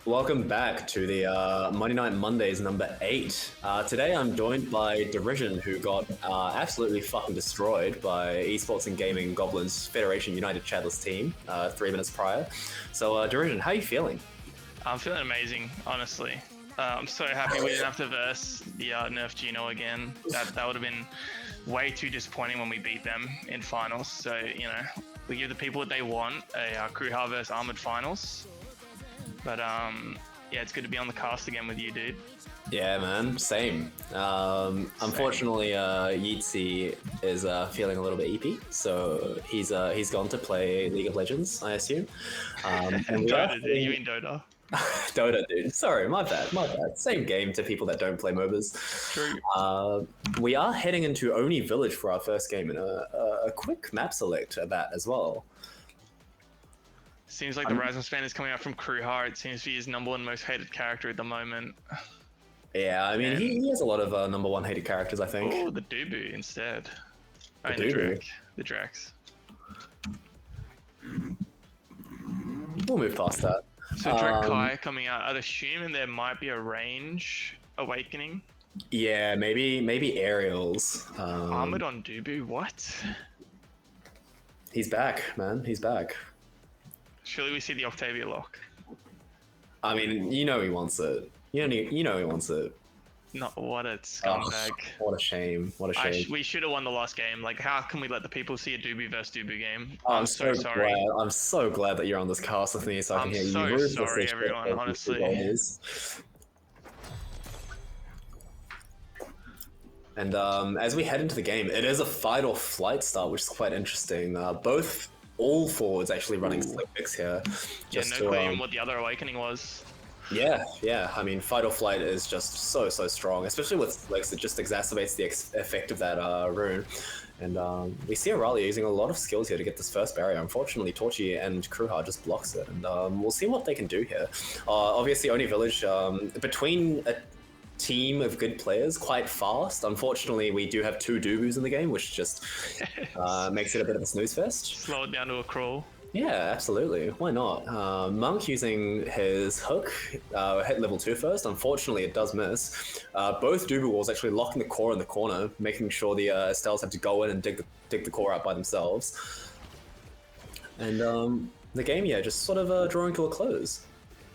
Welcome back to the Monday Night Mondays number 8. Today I'm joined by Derision, who got absolutely fucking destroyed by Esports and Gaming Goblins Federation United Chatless team 3 minutes prior. So Derision, how are you feeling? I'm feeling amazing, honestly. I'm so happy we didn't have to verse the Nerf Juno again. That would have been way too disappointing when we beat them in finals. So, you know, we give the people what they want, a Kruha vs ahmad finals. But yeah, it's good to be on the cast again with you, dude. Yeah, man, same. Unfortunately, Yeezy is feeling a little bit EP, so he's gone to play League of Legends, I assume. And Dota, you mean Dota? Dota, dude. Sorry, my bad. Same game to people that don't play MOBAs. True. We are heading into Oni Village for our first game, and a quick map select of that as well. Seems like the Rasmus fan is coming out from Kruha. It seems to be his number one most hated character at the moment. Yeah, I mean, he has a lot of number one hated characters, I think. Oh, the Dubu instead. The Drax. We'll move past that. So Kai coming out, I'd assume there might be a range awakening. Yeah, maybe Aerials. Ahmad on Dubu, what? He's back, man. He's back. Surely we see the Octavia lock. I mean, you know he wants it. You know he wants it. Not what a scumbag. Oh, what a shame. What a shame. We should have won the last game. Like, how can we let the people see a Dubu versus Dubu game? I'm so sorry. I'm so glad that you're on this cast with me, so I can hear you. I'm so sorry, everyone, honestly. And as we head into the game, it is a fight or flight start, which is quite interesting. All forwards actually running slick picks here. Just no clue even what the other awakening was. Yeah. I mean, fight or flight is just so strong, especially with Slicks. It just exacerbates the effect of that rune. And we see Aurelia using a lot of skills here to get this first barrier. Unfortunately, Torrchi and Kruha just blocks it. And we'll see what they can do here. Obviously, Oni Village, between a team of good players, quite fast. Unfortunately, we do have 2 Dubus in the game, which just makes it a bit of a snooze fest. Slow it down to a crawl. Yeah, absolutely. Why not? Monk using his hook, hit level 2 first. Unfortunately, it does miss. Both Dubu walls actually locking the core in the corner, making sure the Estelles have to go in and dig the core out by themselves. And the game, just sort of drawing to a close.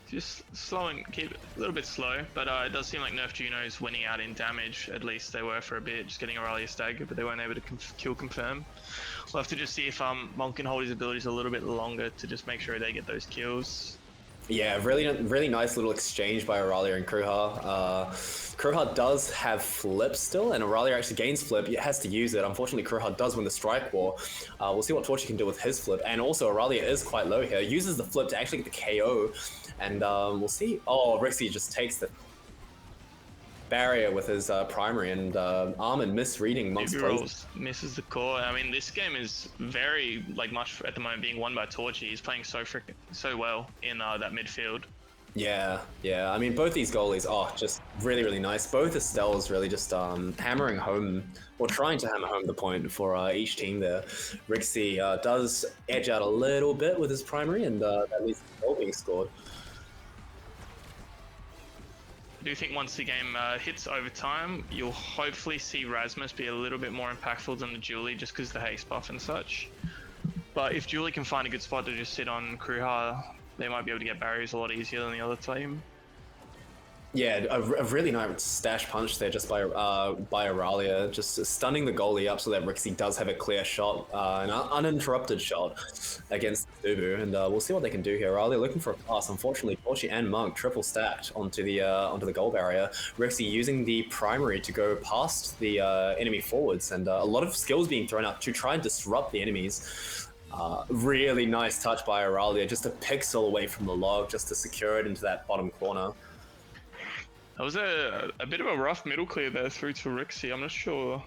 Just keep it a little bit slow, but it does seem like Nerf Juno is winning out in damage. At least they were for a bit, just getting Aurelia staggered, but they weren't able to kill confirm. We'll have to just see if Monk can hold his abilities a little bit longer to just make sure they get those kills. Yeah, really nice little exchange by Aurelia and Kruha. Kruha does have flip still, and Aurelia actually gains flip. It has to use it. Unfortunately, Kruha does win the strike war. We'll see what Torrchi can do with his flip. And also, Aurelia is quite low here. Uses the flip to actually get the KO. And we'll see. Oh, Rixy just takes the barrier with his primary, and ahmad misreading Monk's plays. Misses the core. I mean, this game is very much at the moment being won by Torrchi. He's playing so well in that midfield. Yeah. I mean, both these goalies are just really nice. Both Estelles really just hammering home, or trying to hammer home the point for each team there. Rixy does edge out a little bit with his primary, and that leads to the goal being scored. I do think once the game hits overtime, you'll hopefully see Rasmus be a little bit more impactful than the Julie, just because of the haste buff and such. But if Julie can find a good spot to just sit on Kruha, they might be able to get barriers a lot easier than the other team. Yeah, a really nice stash punch there just by Aurelia, just stunning the goalie up so that Rixy does have a clear shot, an uninterrupted shot against Dubu, and we'll see what they can do here. Aurelia looking for a pass. Unfortunately, Torrchi and Monk triple stacked onto the goal barrier. Rixy using the primary to go past the enemy forwards, and a lot of skills being thrown out to try and disrupt the enemies. Really nice touch by Aurelia, just a pixel away from the log, just to secure it into that bottom corner. That was a bit of a rough middle clear there through to Rixy. I'm not sure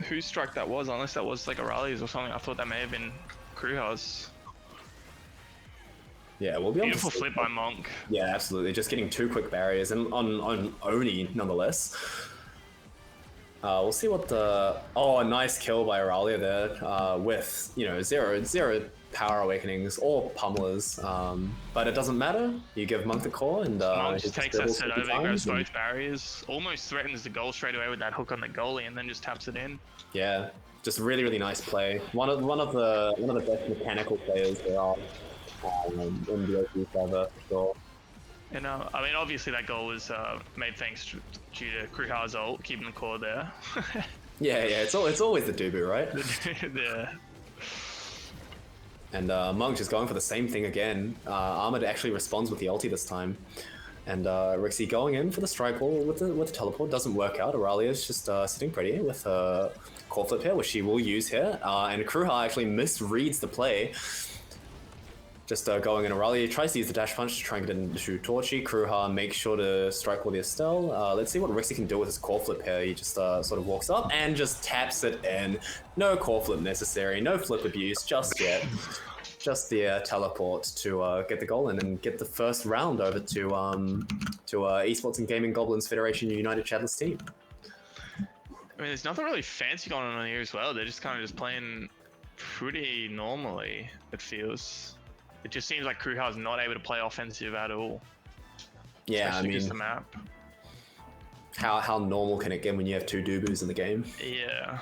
whose strike that was, unless that was like Aurelia's or something. I thought that may have been Kruha's. Yeah, we'll be on beautiful flip by Monk. Yeah, absolutely. Just getting 2 quick barriers, and on Oni nonetheless. We'll see what the... Oh, a nice kill by Aurelia there with, zero Power Awakenings or Pummelers, but it doesn't matter. You give Monk the core, and Monk he just takes that set over, grabs and, both barriers, almost threatens the goal straight away with that hook on the goalie, and then just taps it in. yeah, just really really nice play. One of the best mechanical players there are in the OP server for sure. And I mean, obviously that goal was made thanks due to Kruha's ult, keeping the core there. Yeah, it's always the Dubu, right? Yeah. And Monk just going for the same thing again. Ahmad actually responds with the ulti this time. And Rixy going in for the strike wall with the teleport. Doesn't work out. Aurelia's just sitting pretty with a core flip here, which she will use here. And Kruha actually misreads the play. Just going in, Aurelia tries to use the dash punch to try and get into Torrchi. Kruha makes sure to strike while the Estelle. Let's see what Rixy can do with his core flip here. He just sort of walks up and just taps it in. No core flip necessary, no flip abuse just yet. Just the teleport to get the goal in and get the first round over to Esports and Gaming Goblins Federation United Chatless team. I mean, there's nothing really fancy going on here as well. They're just kind of just playing pretty normally, it feels. It just seems like Kruha's not able to play offensive at all. Yeah, especially I mean, just the map. How normal can it get when you have two Dubus in the game? Yeah.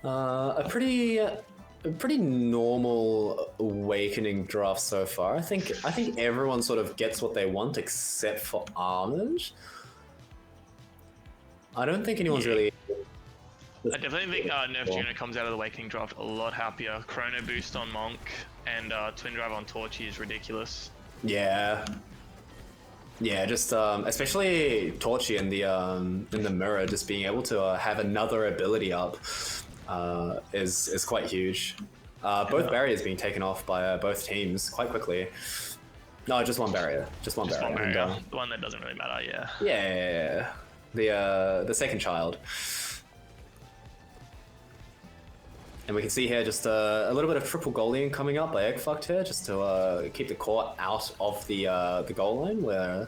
A pretty normal awakening draft so far. I think everyone sort of gets what they want except for Ahmad. I don't think anyone's really. I definitely think Nerf Juno comes out of the Awakening draft a lot happier. Chrono boost on Monk and Twin Drive on Torrchi is ridiculous. Yeah, just especially Torrchi in the mirror, just being able to have another ability up is quite huge. Both barriers being taken off by both teams quite quickly. No, just one barrier. Just one barrier. And, the one that doesn't really matter. Yeah. Yeah. The second child. And we can see here just a little bit of triple goaling coming up by EGGFUCT here, just to keep the core out of the goal line where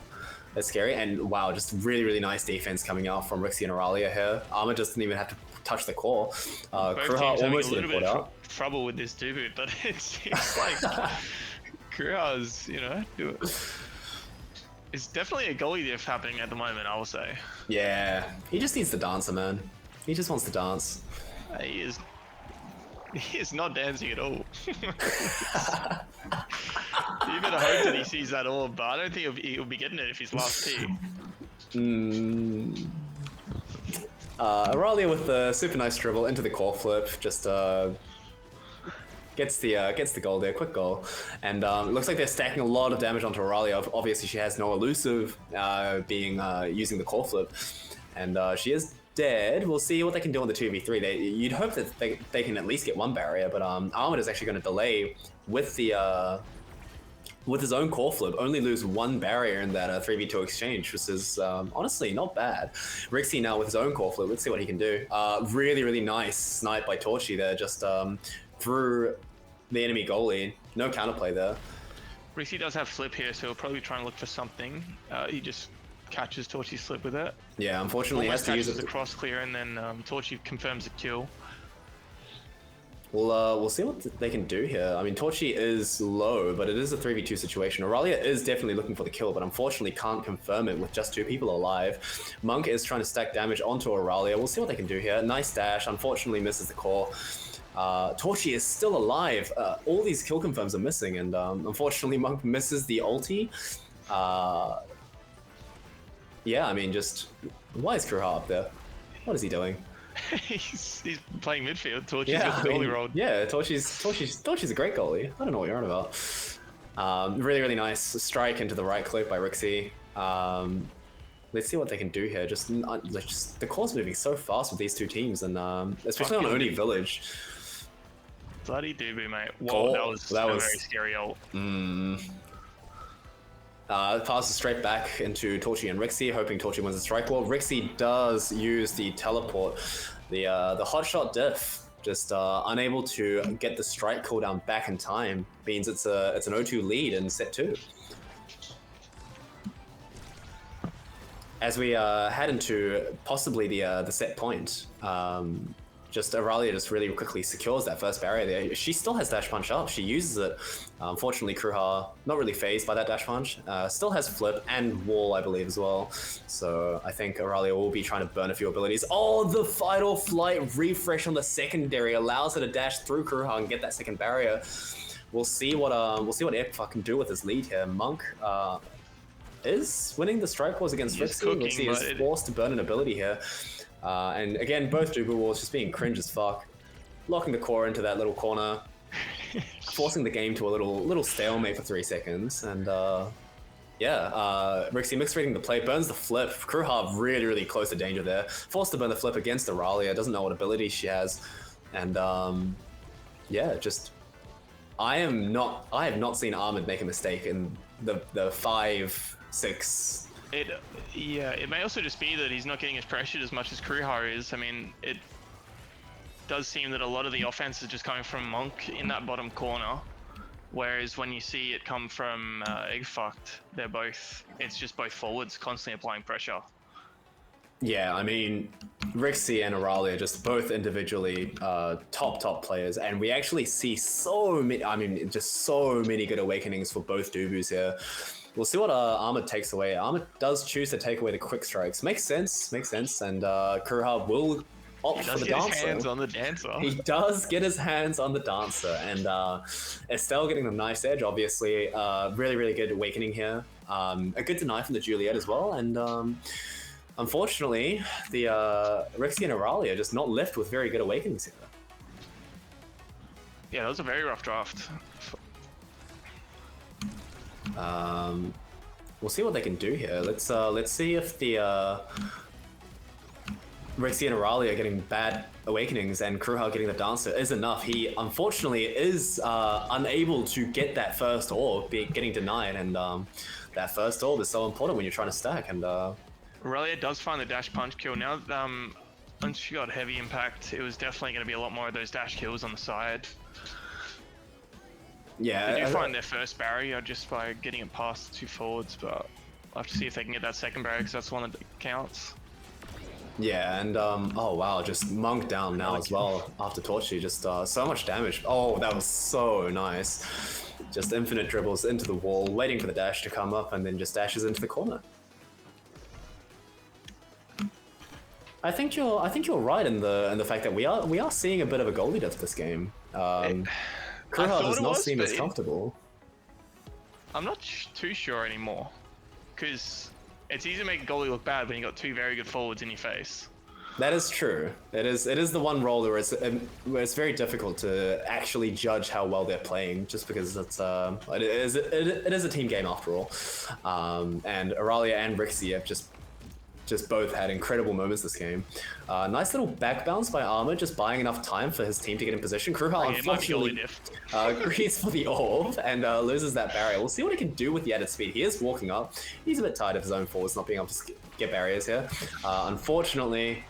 it's scary. And wow, just really, really nice defense coming out from Rixy and Aurelia here. Ahmad just didn't even have to touch the core. Kruha almost a little bit of trouble with this Dubu, but it seems like Kruha's, it's definitely a goalie diff happening at the moment, I will say. Yeah, he just needs the dancer, man. He just wants to dance. He is not dancing at all. You better hope that he sees that orb, but I don't think he'll be getting it if he's last T. Aurelia with the super nice dribble into the core flip, just gets the goal there, quick goal. And looks like they're stacking a lot of damage onto Aurelia. Obviously she has no elusive using the core flip. And she is dead. We'll see what they can do on the 2v3. You'd hope that they can at least get one barrier, but Ahmad is actually going to delay with the with his own core flip, only lose one barrier in that 3v2 exchange, which is honestly not bad. Rixy now with his own core flip, let's see what he can do. Really, really nice snipe by Torrchi there, just through the enemy goalie. No counterplay there. Rixy does have flip here, so he'll probably try and look for something. He just catches Torrchi's flip with it. Yeah, unfortunately he has to use it. The cross clear, and then Torrchi confirms the kill. We'll see what they can do here. I mean, Torrchi is low, but it is a 3v2 situation. Aurelia is definitely looking for the kill, but unfortunately can't confirm it with just two people alive. Monk is trying to stack damage onto Aurelia. We'll see what they can do here. Nice dash, unfortunately misses the core. Torrchi is still alive. All these kill confirms are missing, and unfortunately Monk misses the ulti. Yeah, I mean, just why is Kruha up there? What is he doing? he's playing midfield. Torrchi's got the goalie rolled. Yeah, Torrchi's a great goalie. I don't know what you're on about. Really, really nice strike into the right clip by Rixy. Let's see what they can do here. Just the core's moving so fast with these two teams, and especially on Oni Village. Bloody Dubu, mate. Whoa, that was a very scary ult. Passes straight back into Torrchi and Rixy, hoping Torrchi wins the strike wall. Rixy does use the teleport, the hotshot diff, just unable to get the strike cooldown back in time. Means it's an 0-2 lead in set 2. As we head into possibly the set point, just Aurelia just really quickly secures that first barrier there. She still has dash punch up. She uses it. Unfortunately, Kruha not really phased by that dash punch. Still has flip and wall, I believe, as well. So I think Aurelia will be trying to burn a few abilities. Oh, the fight or flight refresh on the secondary allows her to dash through Kruha and get that second barrier. We'll see what EGGFUCT can do with his lead here. Monk is winning the strike wars against rixy. Rixy is forced to burn an ability here. And again, both Dubu Wars just being cringe as fuck. Locking the core into that little corner. Forcing the game to a little stalemate for 3 seconds. And Rixy mixed reading the play, burns the flip. Kruha really close to danger there. Forced to burn the flip against Aurelia. Doesn't know what ability she has. And I have not seen Ahmad make a mistake in the 5-6. It may also just be that he's not getting as pressured as much as Kruha is. I mean, it does seem that a lot of the offense is just coming from Monk in that bottom corner, whereas when you see it come from EGGFUCT, it's just both forwards constantly applying pressure. Yeah, I mean, Rixy and Aurelia just both individually top players, and we actually see so many good awakenings for both Dubus here. We'll see what Ahmad takes away. Ahmad does choose to take away the quick strikes. Makes sense, and Kruha will opt for the dancer. He does get his hands on the dancer. He does get his hands on the dancer, and Estelle getting the nice edge, obviously. Really good awakening here. A good deny from the Juliet as well, and unfortunately, the Rixy and Aurelia are just not left with very good awakenings here. Yeah, that was a very rough draft. We'll see what they can do here. Let's see if the Rixy and Aurelia getting bad awakenings and Kruha getting the dancer is enough. He unfortunately is unable to get that first orb, getting denied, and that first orb is so important when you're trying to stack. And Aurelia does find the dash punch kill. Now, once she got heavy impact, it was definitely going to be a lot more of those dash kills on the side. Yeah, they do find their first barrier just by getting it past the 2 forwards, but I'll have to see if they can get that second barrier because that's the one that counts. Yeah, and oh wow, just Monk down now as well after Torrchi. Just so much damage. Oh, that was so nice. Just infinite dribbles into the wall, waiting for the dash to come up, and then just dashes into the corner. I think you're right in the fact that we are seeing a bit of a goalie death this game. Kruha does not seem as comfortable. I'm not too sure anymore, because it's easy to make a goalie look bad when you got 2 very good forwards in your face. That is true. It is the one role where it's very difficult to actually judge how well they're playing, just because it is a team game after all. And Aurelia and Rixy have just both had incredible moments this game. Nice little back bounce by Ahmad, just buying enough time for his team to get in position. Kruha unfortunately agrees for the orb and loses that barrier. We'll see what he can do with the added speed. He is walking up. He's a bit tired of his own forwards not being able to get barriers here. Unfortunately,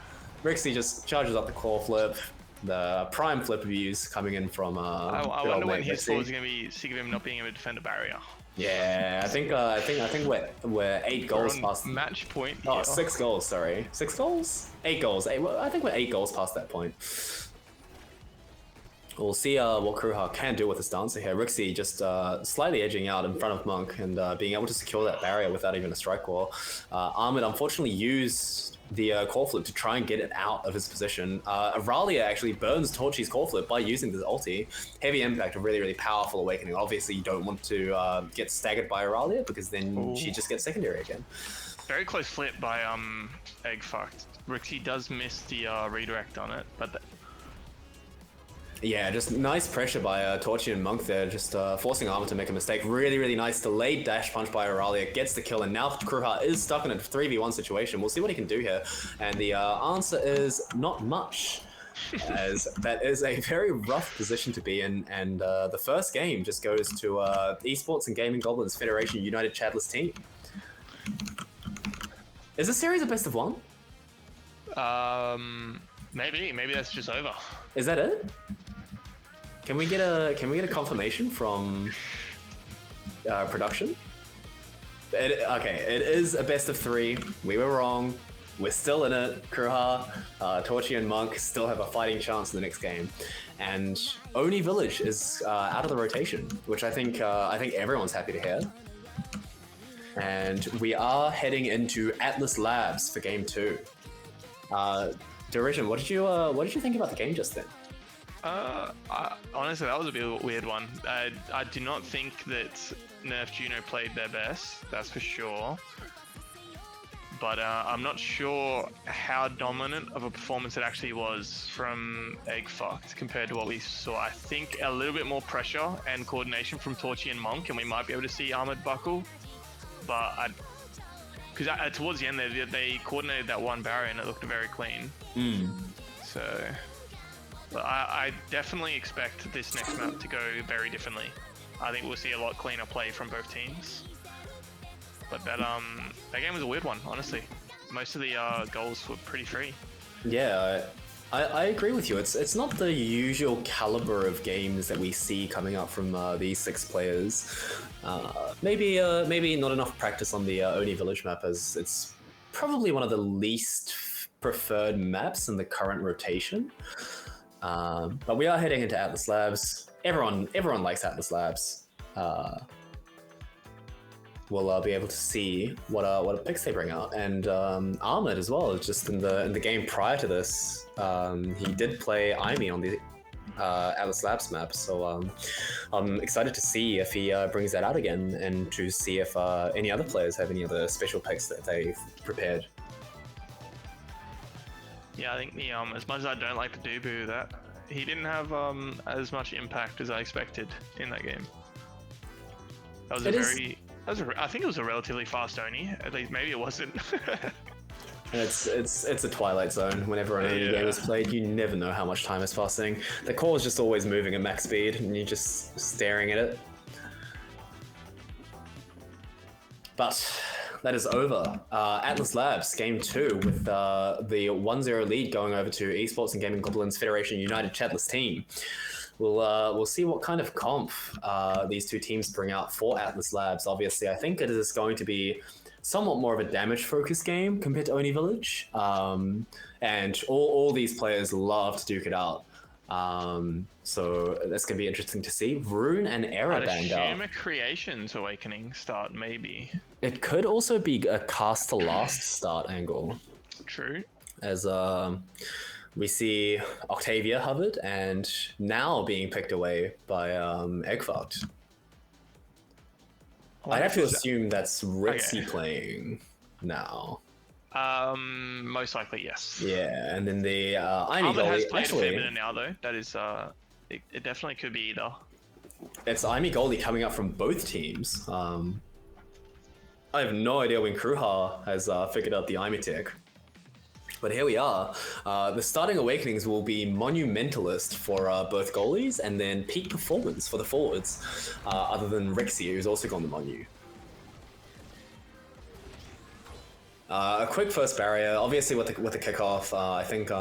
Rixy just charges up the core flip. The prime flip views coming in from I wonder when his forwards are going to be sick of him not being able to defend a barrier. Yeah, I think we're 8 goals past match point. Oh, 6 goals. Sorry, 6 goals, 8 goals. I think we're 8 goals past that point. We'll see what Kruha can do with his dancer here. Rixy just slightly edging out in front of Monk and being able to secure that barrier without even a strike wall. Ahmad unfortunately used the core flip to try and get it out of his position. Aurelia actually burns Torrchi's core flip by using this ulti. Heavy impact, a really powerful awakening. Obviously, you don't want to get staggered by Aurelia because then she just gets secondary again. Very close flip by EGGFUCT. Rixy does miss the redirect on it, but yeah, just nice pressure by Torrchi and Monk there, just forcing Ahmad to make a mistake. Really nice delayed dash punch by Aurelia, gets the kill, and now Kruha is stuck in a 3v1 situation. We'll see what he can do here, and the answer is not much, as that is a very rough position to be in, and the first game just goes to Esports and Gaming Goblins Federation United Chadless team. Is this series a best of 1? Maybe that's just over. Is that it? Can we get a confirmation from production? Okay, it is a best of 3. We were wrong. we're still in it. Kruha, Torrchi, and Monk still have a fighting chance in the next game, and Oni Village is out of the rotation, which I think everyone's happy to hear. And we are heading into Atlas Labs for Game 2. Derision, what did you think about the game just then? Honestly, that was a bit of a weird one. I do not think that Nerf Juno played their best, that's for sure. But I'm not sure how dominant of a performance it actually was from EGGFUCT compared to what we saw. I think a little bit more pressure and coordination from Torrchi and Monk, and we might be able to see Ahmad buckle. But because towards the end they coordinated that one barrier and it looked very clean. So, but I definitely expect this next map to go very differently. I think we'll see a lot cleaner play from both teams. But that game was a weird one, honestly. Most of the goals were pretty free. Yeah, I agree with you. It's not the usual caliber of games that we see coming up from these 6 players. Maybe not enough practice on the Oni Village map, as it's probably one of the least preferred maps in the current rotation. But we are heading into Atlas Labs. Everyone likes Atlas Labs. We'll be able to see what picks they bring out, and Ahmad as well. Just in the game prior to this, he did play Imi on the Atlas Labs map, so I'm excited to see if he brings that out again, and to see if any other players have any other special picks that they've prepared. Yeah, I think the as much as I don't like the Dubu, that he didn't have as much impact as I expected in that game. That was I think it was a relatively fast Oni. At least maybe it wasn't. It's a Twilight Zone. Whenever an Oni game is played, you never know how much time is passing. The core is just always moving at max speed, and you're just staring at it. But that is over. Atlas Labs, Game 2, with the 1-0 lead going over to Esports and Gaming Goblins Federation United Chatless team. We'll see what kind of comp these two teams bring out for Atlas Labs. Obviously, I think it is going to be somewhat more of a damage-focused game compared to Oni Village. And all these players love to duke it out. So that's going to be interesting to see. Rune and Era banged out. I'd assume a Creations Awakening start, maybe. It could also be a cast to last start angle. True. As we see Octavia hovered and now being picked away by EGGFUCT. I'd have to assume that's Rixy playing now. Most likely, yes. Yeah, and then the Ahmad has played Feminine now, though. That is, it definitely could be either. It's Imi Goldie coming up from both teams. I have no idea when Kruha has figured out the Imi tech. But here we are. The starting awakenings will be Monumentalist for both goalies, and then Peak Performance for the forwards, other than Rixy, who's also gone the Monu. A quick first barrier, obviously with the kickoff. I think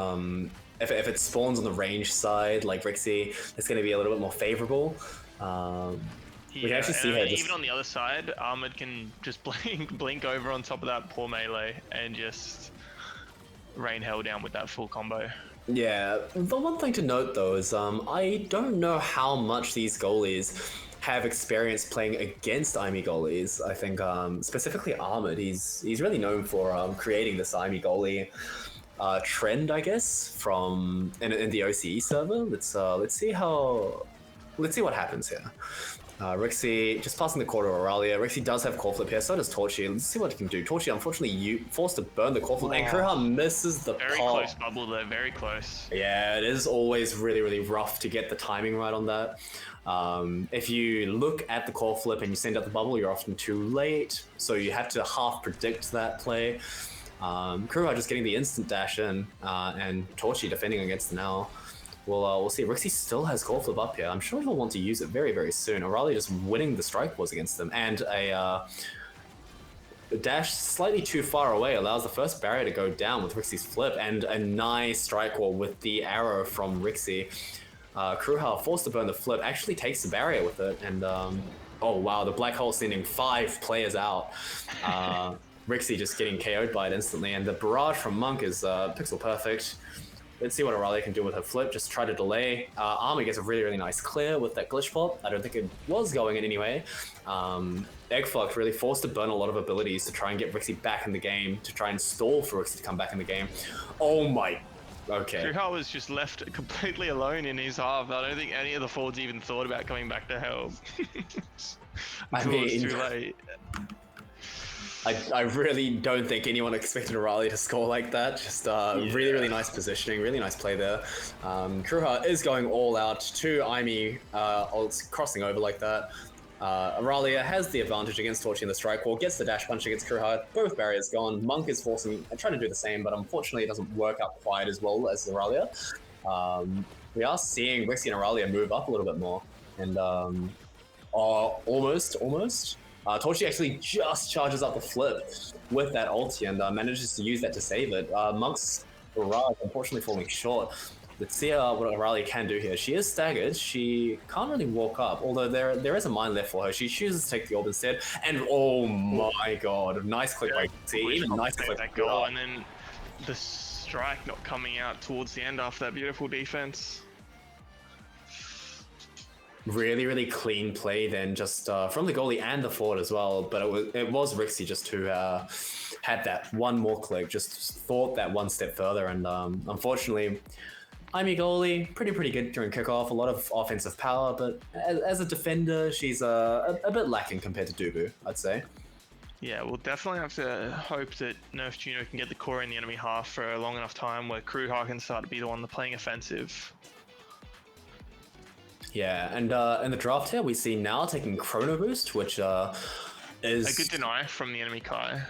if it spawns on the range side like Rixy, it's going to be a little bit more favorable. We can actually see her even on the other side, Ahmad can just blink over on top of that poor melee and just rain hell down with that full combo. Yeah, the one thing to note though is I don't know how much these goalies have experience playing against Imi goalies. I think specifically Ahmad, he's really known for creating this Imi goalie trend, I guess, from in the OCE server. Let's see what happens here. Rixy just passing the quarter of Auralia. Rixy does have core flip here, so does Torrchi. Let's see what he can do. Torrchi, unfortunately, forced to burn the core flip, and Kruha misses the very pop. Close bubble there, very close. Yeah, it is always really, really rough to get the timing right on that. If you look at the core flip and you send out the bubble, you're often too late, so you have to half predict that play. Kruha just getting the instant dash in, and Torrchi defending against the now. We'll see. Rixy still has core flip up here. I'm sure he'll want to use it very, very soon. Auralia just winning the strike wars against them, and a dash slightly too far away allows the first barrier to go down with Rixy's flip, and a nice strike wall with the arrow from Rixy. Kruha, forced to burn the flip, actually takes the barrier with it, and oh wow, the black hole sending 5 players out. Rixy just getting KO'd by it instantly, and the barrage from Monk is pixel perfect. Let's see what Aurelia can do with her flip. Just try to delay. Army gets a really, really nice clear with that glitch pop. I don't think it was going in anyway. EGGFUCT really forced to burn a lot of abilities to try and get Rixy back in the game, to try and stall for Rixy to come back in the game. Oh my... Okay. Kruha was just left completely alone in his half. I don't think any of the forwards even thought about coming back to help. Until it was too late. I really don't think anyone expected Aurelia to score like that. Just really, really nice positioning, really nice play there. Kruha is going all out. 2 Aimi ults crossing over like that. Aurelia has the advantage against Torrchi in the strike wall, gets the dash punch against Kruha. Both barriers gone. Monk is forcing and trying to do the same, but unfortunately it doesn't work out quite as well as Aurelia. We are seeing Rixy and Aurelia move up a little bit more, and almost. Torrchi actually just charges up the flip with that ulti and manages to use that to save it. Monk's barrage unfortunately falling short. Let's see what Aurelia can do here. She is staggered. She can't really walk up, although there is a mine left for her. She chooses to take the orb instead, and oh my god, nice click by Rixy. Even nice click that goal, and then the strike not coming out towards the end after that beautiful defense. Really, really clean play then, just from the goalie and the forward as well. But it was Rixy just who had that one more click, just thought that one step further, and unfortunately, Aimi goalie, pretty good during kickoff, a lot of offensive power, but as a defender, she's a bit lacking compared to Dubu, I'd say. Yeah, we'll definitely have to hope that Nerf Juno can get the core in the enemy half for a long enough time where Kruha can start to be the one playing offensive. Yeah, and in the draft here, we see now taking Chrono Boost, which is... a good deny from the enemy Kai.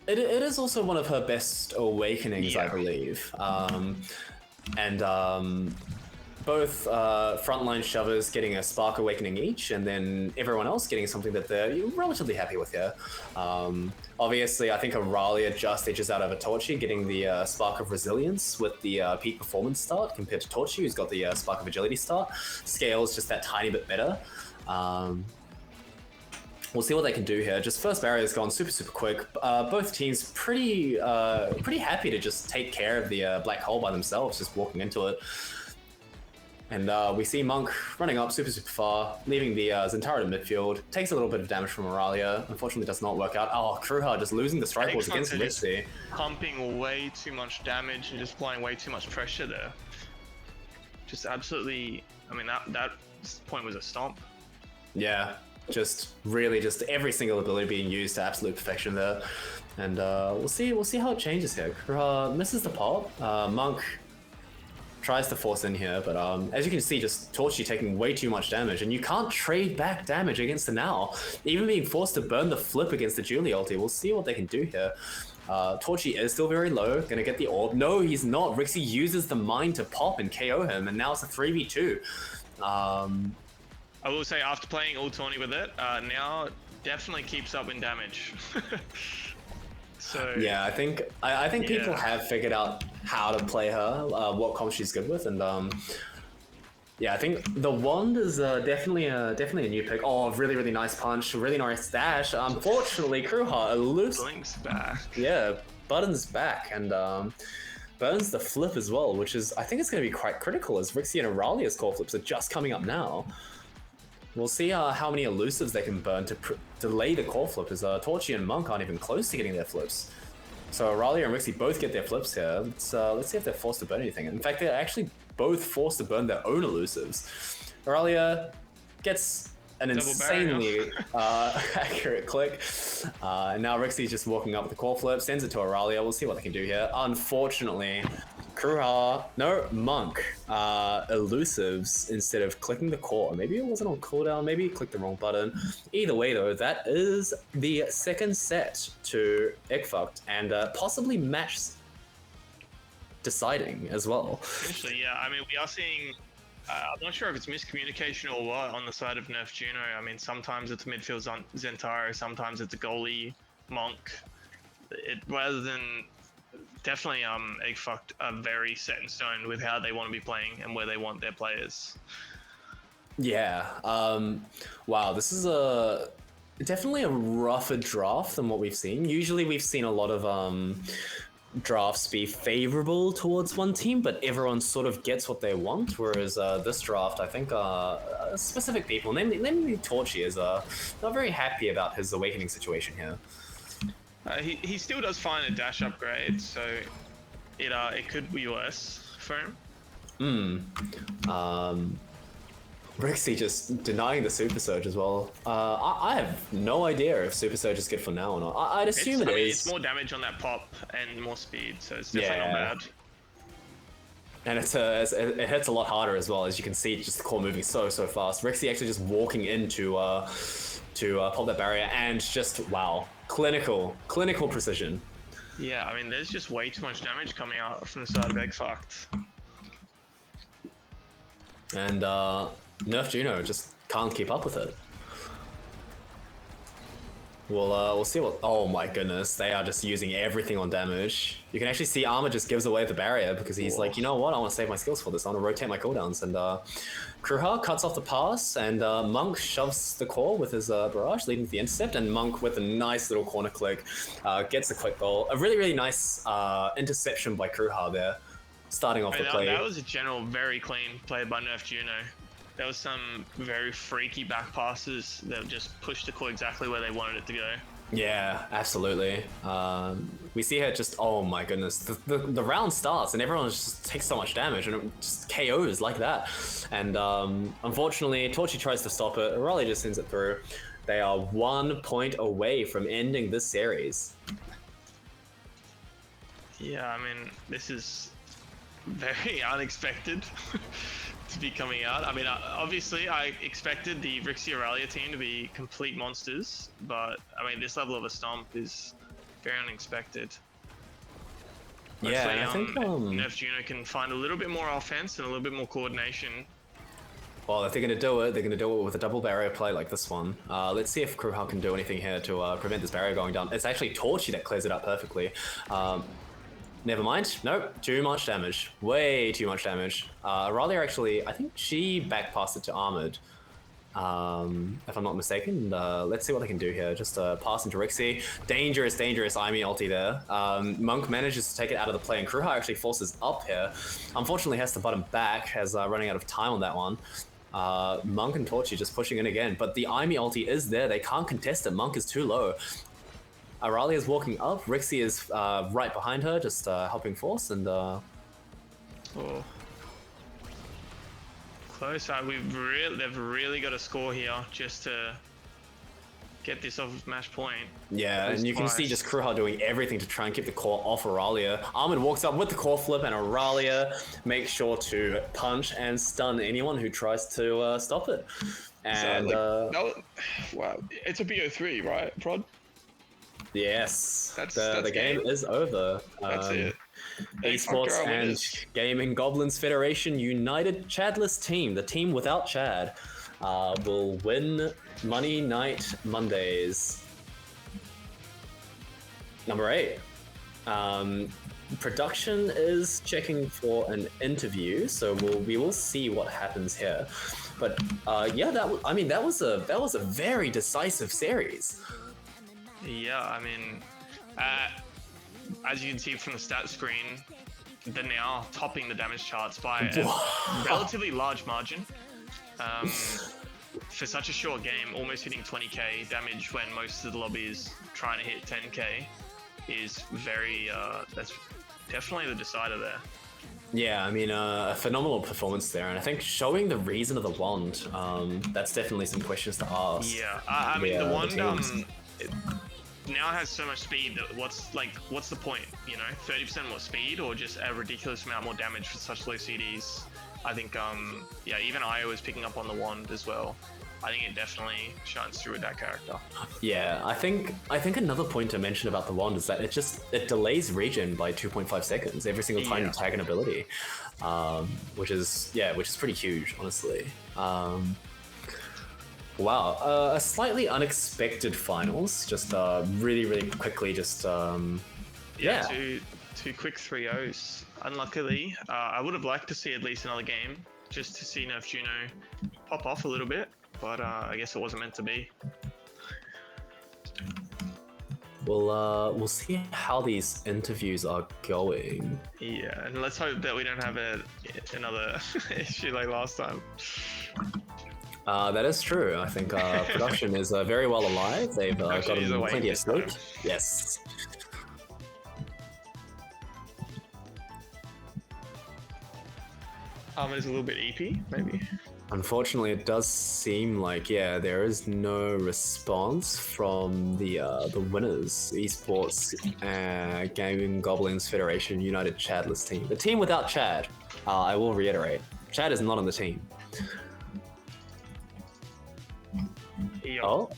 It is also one of her best awakenings, I believe. Both frontline shovers getting a Spark Awakening each, and then everyone else getting something that they're relatively happy with here. Obviously, I think Aurelia just edges out over Torrchi, getting the Spark of Resilience with the Peak Performance start compared to Torrchi, who's got the Spark of Agility start. Scale's just that tiny bit better. We'll see what they can do here. Just first barrier's gone super quick. Both teams pretty happy to just take care of the black hole by themselves, just walking into it. And we see Monk running up super far, leaving the Zentara to midfield. Takes a little bit of damage from Aurelia. Unfortunately, does not work out. Oh, Kruha just losing the strike balls against Rixy. Pumping way too much damage and just applying way too much pressure there. Just absolutely. I mean, that point was a stomp. Yeah, just really just every single ability being used to absolute perfection there. And we'll see how it changes here. Kruha misses the pop. Monk tries to force in here, but as you can see, just Torrchi taking way too much damage, and you can't trade back damage against the now. Even being forced to burn the flip against the Julie ulti. We'll see what they can do here. Torrchi is still very low, gonna get the orb. No, he's not. Rixy uses the mine to pop and KO him, and now it's a 3v2. I will say, after playing all tourney with it, now definitely keeps up in damage. So yeah, I think people have figured out how to play her, what comp she's good with, and yeah, I think the wand is definitely a new pick. Oh, really nice punch, really nice dash. Unfortunately, Kruha eludes. Blink's back. Yeah, Button's back, and burns the flip as well, which is, I think it's going to be quite critical as Rixy and Aurelia's core flips are just coming up now. We'll see how many elusives they can burn to delay the core flip, as Torrchi and Monk aren't even close to getting their flips. So Aurelia and Rixy both get their flips here. Let's see if they're forced to burn anything. In fact, they're actually both forced to burn their own elusives. Aurelia gets an insanely accurate click. And now Rixy's just walking up with the core flip, sends it to Aurelia. We'll see what they can do here. Unfortunately, Monk elusives instead of clicking the core. Maybe it wasn't on cooldown, maybe he clicked the wrong button. Either way though, that is the second set to EGGFUCT, and possibly match deciding as well. Actually, yeah, I mean, we are seeing, I'm not sure if it's miscommunication or what on the side of Nerf Juno. I mean, sometimes it's midfield Zentaro, sometimes it's a goalie Monk. Rather than definitely EGGFUCT are very set in stone with how they want to be playing and where they want their players. Yeah. Wow, this is a Definitely a rougher draft than what we've seen. Usually we've seen a lot of drafts be favorable towards one team, but everyone sort of gets what they want. Whereas this draft, I think specific people, namely Torrchi, is not very happy about his awakening situation here. He still does find a dash upgrade, so it could be worse for him. Rixy just denying the Super Surge as well. I have no idea if Super Surge is good for now or not. I'd assume it is. It's more damage on that pop and more speed, so it's definitely not bad. And it hits a lot harder as well, as you can see, just the core moving so fast. Rixy actually just walking in to pop that barrier, and just, wow, clinical precision. Yeah, I mean, there's just way too much damage coming out from the side of EGGFUCT. And Nerf Juno just can't keep up with it. We'll see what. Oh my goodness, they are just using everything on damage. You can actually see Ahmad just gives away the barrier because he's like, you know what, I want to save my skills for this. I want to rotate my cooldowns. And Kruha cuts off the pass, and Monk shoves the core with his barrage, leading to the intercept. And Monk with a nice little corner click gets a quick goal. A really nice interception by Kruha there, starting off the play. That was a general very clean play by Nerf Juno. There was some very freaky back passes that just pushed the core exactly where they wanted it to go. Yeah, absolutely. We see her just, oh my goodness, the round starts and everyone just takes so much damage and it just KOs like that. And unfortunately, Torrchi tries to stop it. Raleigh just sends it through. They are 1 point away from ending this series. Yeah, I mean, this is very unexpected to be coming out. I mean, obviously, I expected the Rixy Aurelia team to be complete monsters, but I mean, this level of a stomp is very unexpected. Yeah, Hopefully, I think Nerf Juno can find a little bit more offense and a little bit more coordination. Well, if they're going to do it, they're going to do it with a double barrier play like this one. Let's see if Kruha can do anything here to prevent this barrier going down. It's actually Torrchi that clears it up perfectly. Never mind. Nope. Too much damage. Way too much damage. Aurelia actually, I think she back passed it to Ahmad. If I'm not mistaken. Let's see what they can do here. Just pass into Rixy. Dangerous IME ulti there. Monk manages to take it out of the play, and Kruha actually forces up here. Unfortunately has to button back as running out of time on that one. Monk and Torrchi just pushing in again, but the IME ulti is there. They can't contest it. Monk is too low. Aurelia is walking up. Rixy is right behind her, just helping force, and Oh. Close. They've really got to score here just to get this off match point. Yeah, and you can see just Kruha doing everything to try and keep the core off Aurelia. Ahmad walks up with the core flip, and Aurelia makes sure to punch and stun anyone who tries to stop it. And wow, it's a BO3, right, Prod? Yes, that's the game is over. That's it. Esports and Gaming Goblins Federation United Chadless team, the team without Chad, will win Money Night Mondays. Number 8. Production is checking for an interview, so we will see what happens here. But yeah, that was a very decisive series. Yeah, I mean, as you can see from the stat screen, they're now topping the damage charts by a relatively large margin. For such a short game, almost hitting 20k damage when most of the lobby is trying to hit 10k is very, that's definitely the decider there. Yeah, I mean, a phenomenal performance there, and I think showing the reason of the wand, that's definitely some questions to ask. Yeah, I mean, the wand now has so much speed that what's the point, you know? 30% more speed or just a ridiculous amount more damage for such low CDs. I think, yeah, even IO is picking up on the wand as well. I think it definitely shines through with that character. Yeah, I think another point to mention about the wand is that it delays regen by 2.5 seconds every single time you tag an ability, which is pretty huge, honestly. Wow, a slightly unexpected finals. Just really quickly, just yeah. Two quick 3-0s. Unluckily, I would have liked to see at least another game just to see Nerf Juno pop off a little bit, but I guess it wasn't meant to be. we'll see how these interviews are going. Yeah, and let's hope that we don't have another issue like last time. That is true. I think production is very well alive. They've Actually, gotten plenty of sleep. Yes. It's a little bit EP, maybe. Unfortunately, it does seem like there is no response from the winners, Esports Gaming Goblins Federation United Chadless team. The team without Chad. I will reiterate, Chad is not on the team. Yo. Oh.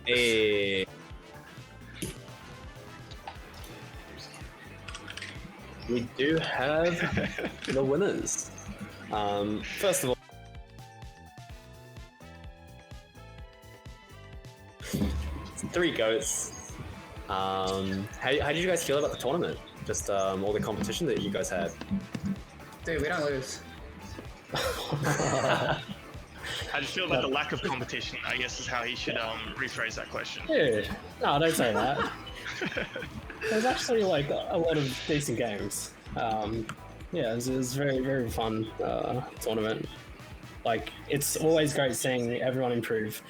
Hey. We do have the winners. First of all, three goats. How did you guys feel about the tournament? Just all the competition that you guys had. Dude, we don't lose. How do you feel about the lack of competition? I guess is how he should rephrase that question. Dude, no, don't say that. There's actually like a lot of decent games. Yeah, it was very, very fun tournament. Like, it's always great seeing everyone improve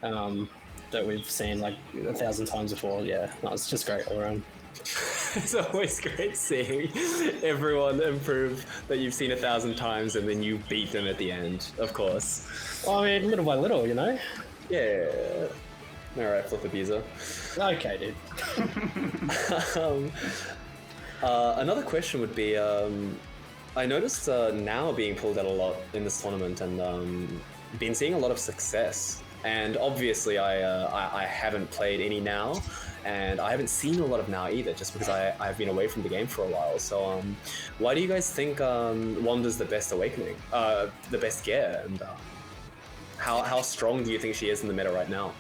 that we've seen like 1,000 times before. Yeah, no, it's just great all around. It's always great seeing everyone improve that you've seen 1,000 times and then you beat them at the end, of course. Well, I mean, little by little, you know? Yeah. Alright, flip abuser. Okay, dude. Another question would be, I noticed now being pulled out a lot in this tournament and been seeing a lot of success. And obviously I haven't played any now, and I haven't seen a lot of now either, just because I've been away from the game for a while. So why do you guys think Wanda's the best awakening, the best gear, and how strong do you think she is in the meta right now?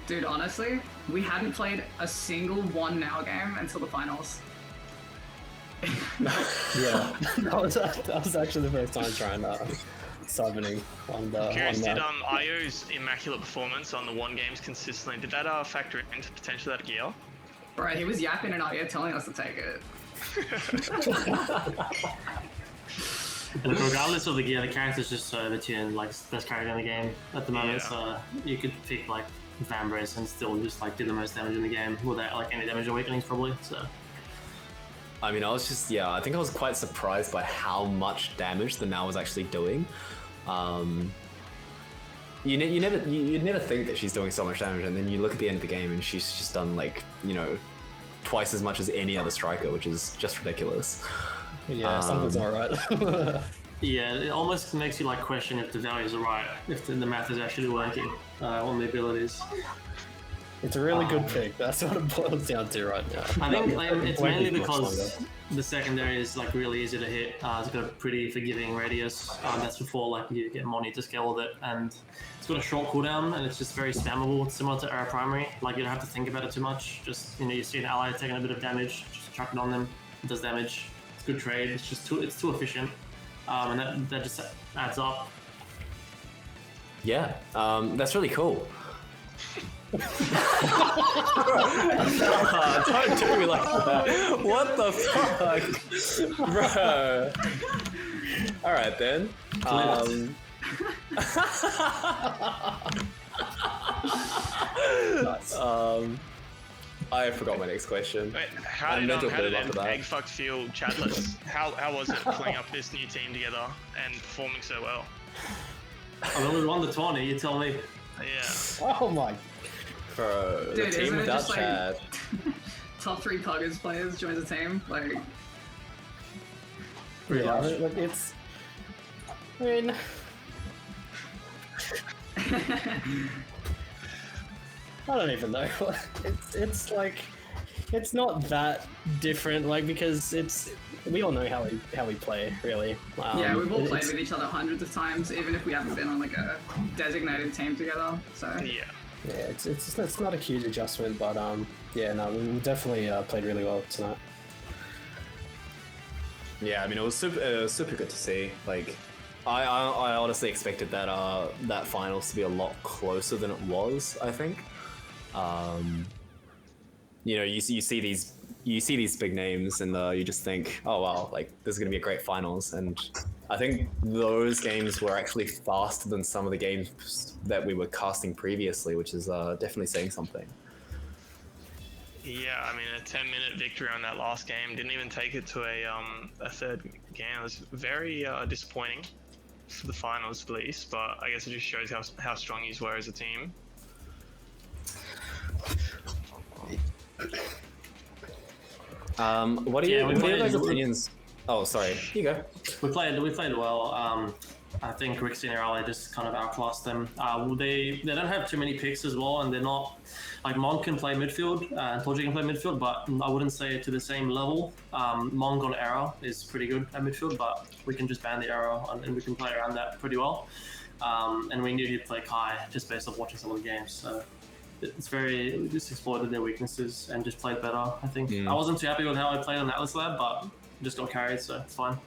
Dude, honestly, we hadn't played a single one now game until the finals. Yeah, that was actually the first time trying summoning on the. Curious, on did that. IO's immaculate performance on the one games consistently, did that factor into potentially that gear? Bro, he was yapping in our ear telling us to take it. Look, regardless of the gear, the character's just so overtuned, like best character in the game at the moment. Yeah. So you could pick like Vambrace and still just like do the most damage in the game without like any damage awakenings probably. So I mean, I think I was quite surprised by how much damage the Now was actually doing. You'd never think that she's doing so much damage, and then you look at the end of the game and she's just done like, you know, twice as much as any other striker, which is just ridiculous. Yeah, something's not right. yeah, it almost makes you like question if the values are right, if the math is actually working on the abilities. It's a really good pick. That's what it boils down to right now. I think like, it's mainly Way too much because the secondary is like really easy to hit. It's got a pretty forgiving radius. That's before like you get money to scale with it, and it's got a short cooldown, and it's just very spammable. It's similar to Era Primary. Like you don't have to think about it too much. Just you see an ally taking a bit of damage, just chuck it on them. It does damage. It's good trade. It's just too efficient, and that just adds up. Yeah, that's really cool. Don't do me like that. What the fuck, bro? All right then. Nice. I forgot my next question. Wait, how did EGGFUCT feel chatless? How was it pulling up this new team together and performing so well? I mean, we won the tourney. You tell me. Yeah. Oh my. Bro, Dude, the team isn't it without just, like, Chad. Top 3 Puggers players join the team. Like, Yeah, like it's. I mean. I don't even know. It's like, it's not that different. Like because we all know how we play really. yeah, we've all played with each other hundreds of times, even if we haven't been on like a designated team together. So Yeah. Yeah, it's not a huge adjustment, but yeah, no, we definitely played really well tonight. Yeah, I mean, it was super good to see. Like, I honestly expected that that finals to be a lot closer than it was. I think. You know, you see these big names, and you just think, oh wow, like this is gonna be a great finals. And I think those games were actually faster than some of the games that we were casting previously, which is definitely saying something. Yeah, I mean, a 10-minute victory on that last game didn't even take it to a third game. It was very disappointing for the finals, at least. But I guess it just shows how strong you were as a team. What are your guys' opinions? Oh, sorry. Here you go. We played well. I think Rixy and Raleigh just kind of outclassed them. They don't have too many picks as well, and they're not like Mon can play midfield and Torrchi can play midfield, but I wouldn't say to the same level. Mon on arrow is pretty good at midfield, but we can just ban the arrow and we can play around that pretty well. And we knew he'd play Kai just based off watching some of the games. So we just exploited their weaknesses and just played better. I think I wasn't too happy with how I played on Atlas Lab, but just got carried, so it's fine.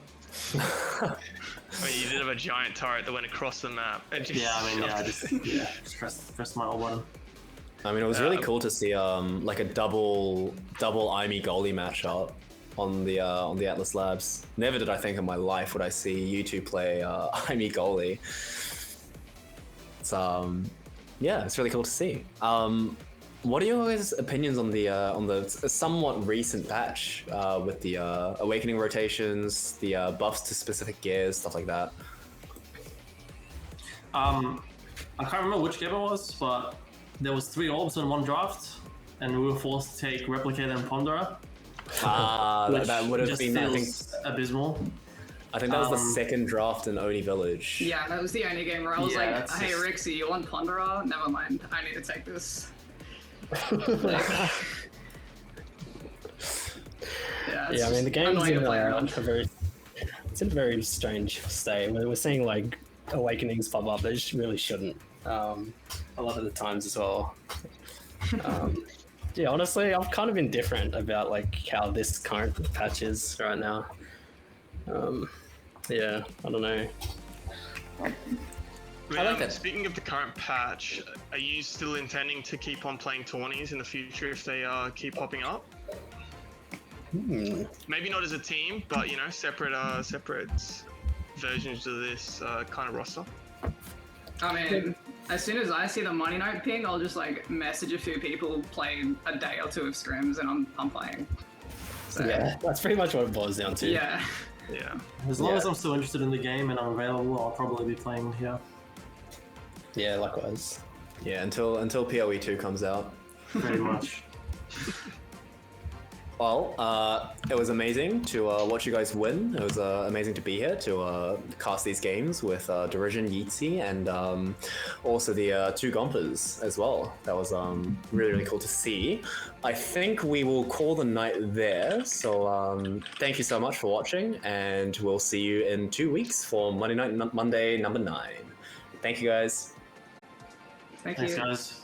But you did have a giant turret that went across the map. And just I just pressed my old button. I mean, it was really cool to see like a double Imi goalie matchup on the Atlas Labs. Never did I think in my life would I see you two play Imi goalie. It's yeah, it's really cool to see. What are your guys' opinions on the somewhat recent patch with the awakening rotations, the buffs to specific gears, stuff like that? I can't remember which game it was, but there was 3 orbs in one draft, and we were forced to take Replicator and Ponderer. That would have been, I think, abysmal. I think that was the second draft in Oni Village. Yeah, that was the only game where I was like, hey, Rixy, you want Ponderer? Never mind, I need to take this. Yeah, I mean the game's in a very strange state. We're seeing like awakenings pop up. They just really shouldn't. A lot of the times as well. Yeah, honestly, I'm kind of indifferent about like how this current patch is right now. Yeah, I don't know. I like that. Speaking of the current patch, are you still intending to keep on playing tourneys in the future if they keep popping up? Maybe not as a team, but you know, separate versions of this kind of roster. I mean, as soon as I see the Money Note ping, I'll just like message a few people, play a day or 2 of scrims, and I'm playing. So, yeah, that's pretty much what it boils down to. Yeah. Yeah. As long as I'm still interested in the game and I'm available, I'll probably be playing here. Yeah, likewise. Yeah, until PoE 2 comes out. Pretty much. Well, it was amazing to watch you guys win. It was amazing to be here to cast these games with Derision, Yeezy, and also the 2 Gompers as well. That was really, really cool to see. I think we will call the night there. So thank you so much for watching, and we'll see you in 2 weeks for Monday number 9. Thank you, guys. Thank Thanks, you. guys.